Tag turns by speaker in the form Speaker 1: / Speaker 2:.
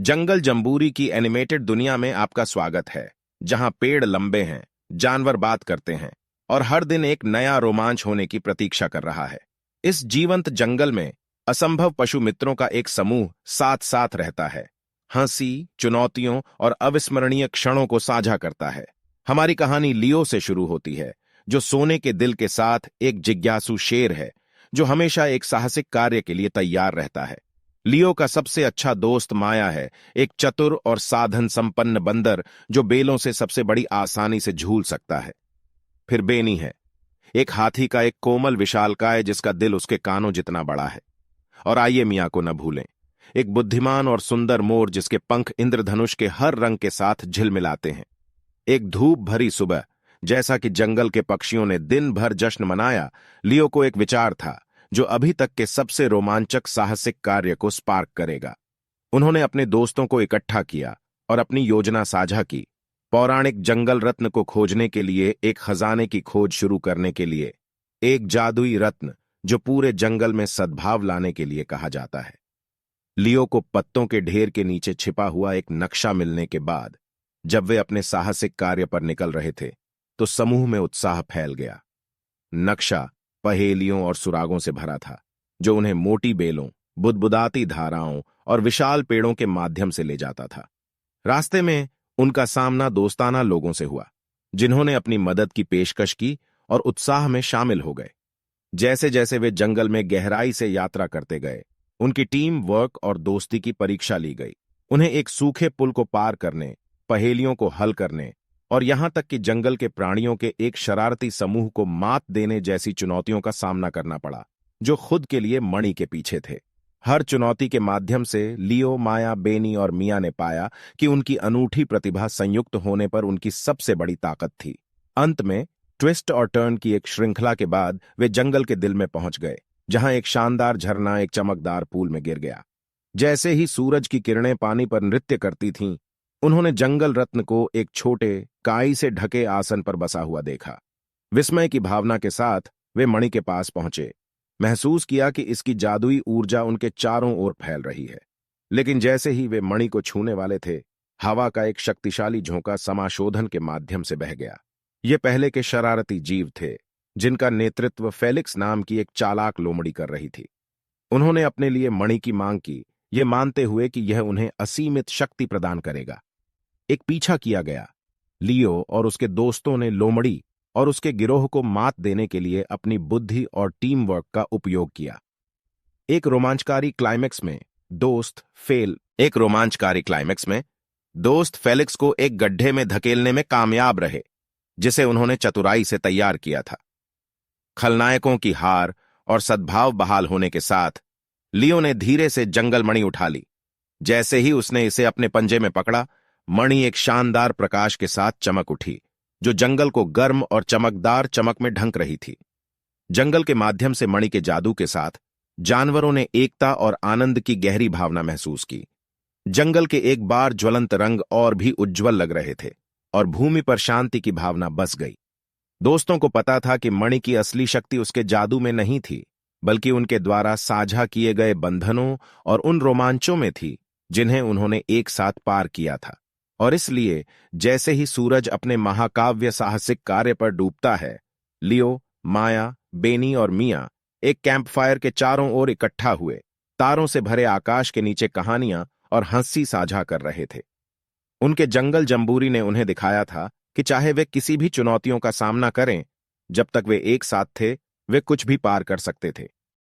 Speaker 1: जंगल jamboree की animated दुनिया में आपका स्वागत है, जहां पेड़ लंबे हैं, जानवर बात करते हैं और हर दिन एक नया रोमांच होने की प्रतीक्षा कर रहा है। इस जीवंत जंगल में असंभव पशु मित्रों का एक समूह साथ साथ रहता है, हंसी, चुनौतियों और अविस्मरणीय क्षणों को साझा करता है। हमारी कहानी लियो से शुरू होती है, जो सोने के दिल के साथ एक जिज्ञासु शेर है, जो हमेशा एक साहसिक कार्य के लिए तैयार रहता है। लियो का सबसे अच्छा दोस्त माया है, एक चतुर और साधन संपन्न बंदर जो बेलों से सबसे बड़ी आसानी से झूल सकता है। फिर बेनी है, एक हाथी का एक कोमल विशालकाय जिसका दिल उसके कानों जितना बड़ा है। और आइए मिया को न भूलें, एक बुद्धिमान और सुंदर मोर जिसके पंख इंद्रधनुष के हर रंग के साथ झिलमिलाते हैं। एक धूप भरी सुबह, जैसा कि जंगल के पक्षियों ने दिन भर जश्न मनाया, लियो को एक विचार था जो अभी तक के सबसे रोमांचक साहसिक कार्य को स्पार्क करेगा। उन्होंने अपने दोस्तों को इकट्ठा किया और अपनी योजना साझा की। पौराणिक जंगल रत्न को खोजने के लिए, एक खजाने की खोज शुरू करने के लिए, एक जादुई रत्न जो पूरे जंगल में सद्भाव लाने के लिए कहा जाता है। लियो को पत्तों के ढेर के नीचे छिपा हुआ एक नक्शा मिलने के बाद, जब वे अपने साहसिक कार्य पर निकल रहे थे, तो समूह में उत्साह फैल गया। नक्शा पहेलियों और सुरागों से भरा था, जो उन्हें मोटी बेलों, बुदबुदाती धाराओं और विशाल पेड़ों के माध्यम से ले जाता था। रास्ते में उनका सामना दोस्ताना लोगों से हुआ, जिन्होंने अपनी मदद की पेशकश की और उत्साह में शामिल हो गए। जैसे जैसे वे जंगल में गहराई से यात्रा करते गए, उनकी टीम वर्क और दोस्ती की परीक्षा ली गई। उन्हें एक सूखे पुल को पार करने, पहेलियों को हल करने और यहां तक कि जंगल के प्राणियों के एक शरारती समूह को मात देने जैसी चुनौतियों का सामना करना पड़ा, जो खुद के लिए मणि के पीछे थे। हर चुनौती के माध्यम से लियो, माया, बेनी और मिया ने पाया कि उनकी अनूठी प्रतिभा संयुक्त होने पर उनकी सबसे बड़ी ताकत थी। अंत में ट्विस्ट और टर्न की एक श्रृंखला के बाद वे जंगल के दिल में पहुंच गए, जहां एक शानदार झरना एक चमकदार पूल में गिर गया। जैसे ही सूरज की किरणें पानी पर नृत्य करती थीं, उन्होंने जंगल रत्न को एक छोटे, काई से ढके आसन पर बसा हुआ देखा। विस्मय की भावना के साथ वे मणि के पास पहुंचे, महसूस किया कि इसकी जादुई ऊर्जा उनके चारों ओर फैल रही है। लेकिन जैसे ही वे मणि को छूने वाले थे, हवा का एक शक्तिशाली झोंका समाशोधन के माध्यम से बह गया। ये पहले के शरारती जीव थे, जिनका नेतृत्व फेलिक्स नाम की एक चालाक लोमड़ी कर रही थी। उन्होंने अपने लिए मणि की मांग की, ये मानते हुए कि यह उन्हें असीमित शक्ति प्रदान करेगा। एक पीछा किया गया। लियो और उसके दोस्तों ने लोमड़ी और उसके गिरोह को मात देने के लिए अपनी बुद्धि और टीम वर्क का उपयोग किया। एक रोमांचकारी क्लाइमेक्स में दोस्त फेलिक्स को एक गड्ढे में धकेलने में कामयाब रहे, जिसे उन्होंने चतुराई से तैयार किया था। खलनायकों की हार और सद्भाव बहाल होने के साथ लियो ने धीरे से जंगल मणि उठा ली। जैसे ही उसने इसे अपने पंजे में पकड़ा, मणि एक शानदार प्रकाश के साथ चमक उठी, जो जंगल को गर्म और चमकदार चमक में ढंक रही थी। जंगल के माध्यम से मणि के जादू के साथ जानवरों ने एकता और आनंद की गहरी भावना महसूस की। जंगल के एक बार ज्वलंत रंग और भी उज्जवल लग रहे थे और भूमि पर शांति की भावना बस गई। दोस्तों को पता था कि मणि की असली शक्ति उसके जादू में नहीं थी, बल्कि उनके द्वारा साझा किए गए बंधनों और उन रोमांचों में थी जिन्हें उन्होंने एक साथ पार किया था। और इसलिए जैसे ही सूरज अपने महाकाव्य साहसिक कार्य पर डूबता है, लियो, माया, बेनी और मिया एक कैंपफायर के चारों ओर इकट्ठा हुए, तारों से भरे आकाश के नीचे कहानियां और हंसी साझा कर रहे थे। उनके जंगल जंबूरी ने उन्हें दिखाया था कि चाहे वे किसी भी चुनौतियों का सामना करें, जब तक वे एक साथ थे, वे कुछ भी पार कर सकते थे।